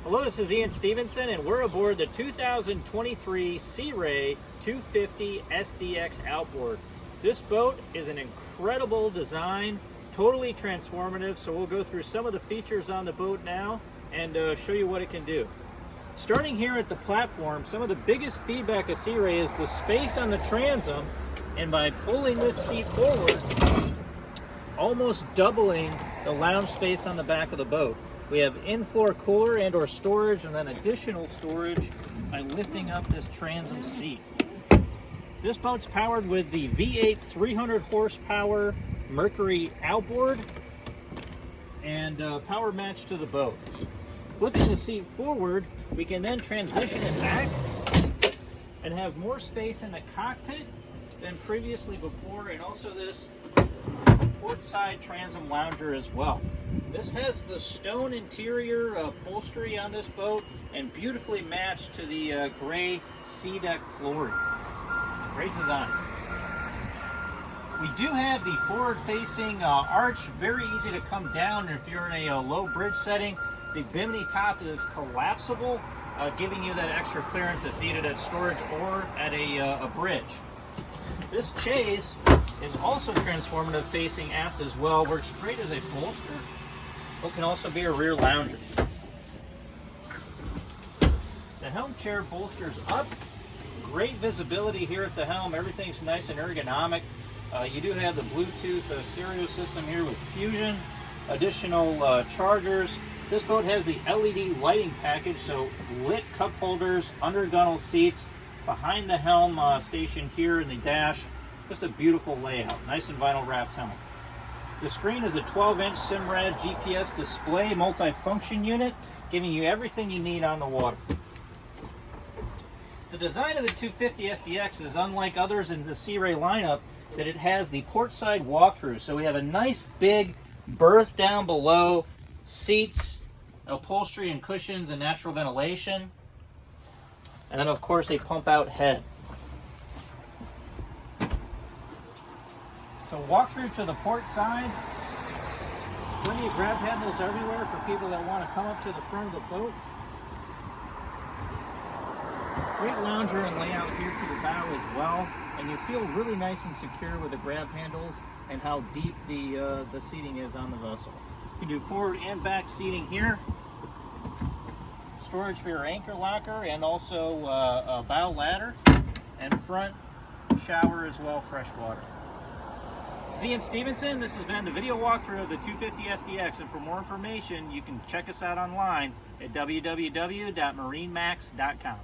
Hello, this is Ian Stevenson, and we're aboard the 2023 Sea Ray 250 SDX Outboard. This boat is an incredible design, totally transformative, so we'll go through some of the features on the boat now and show you what it can do. Starting here at the platform, some of the biggest feedback of Sea Ray is the space on the transom, and by pulling this seat forward, almost doubling the lounge space on the back of the boat. We have in-floor cooler and or storage, and then additional storage by lifting up this transom seat. This boat's powered with the V8 300 horsepower Mercury Outboard and power matched to the boat. Flipping the seat forward, we can then transition it back and have more space in the cockpit than previously before, and also this port side transom lounger as well. This has the stone interior upholstery on this boat and beautifully matched to the gray SeaDek flooring. Great design. We do have the forward-facing arch, very easy to come down if you're in a low bridge setting. The Bimini top is collapsible, giving you that extra clearance if needed at storage or at a bridge. This chaise is also transformative facing aft as well. Works great as a bolster, but can also be a rear lounger. The helm chair bolsters up. Great visibility here at the helm. Everything's nice and ergonomic. You do have the Bluetooth stereo system here with Fusion, additional chargers. This boat has the LED lighting package, so lit cup holders, under gunnel seats, behind the helm station here in the dash. Just a beautiful layout. Nice and vinyl wrapped helm. The screen is a 12-inch Simrad GPS display multifunction unit, giving you everything you need on the water. The design of the 250 SDX is unlike others in the Sea Ray lineup, that it has the port side walkthrough. So we have a nice big berth down below, seats, upholstery and cushions and natural ventilation, and then of course a pump out head. So walk through to the port side. Plenty of grab handles everywhere for people that want to come up to the front of the boat. Great lounger and layout here to the bow as well, and you feel really nice and secure with the grab handles and how deep the seating is on the vessel. You can do forward and back seating here. Storage for your anchor locker and also a bow ladder, and front shower as well, fresh water. Ian Stevenson, this has been the video walkthrough of the 250 SDX, and for more information you can check us out online at www.marinemax.com.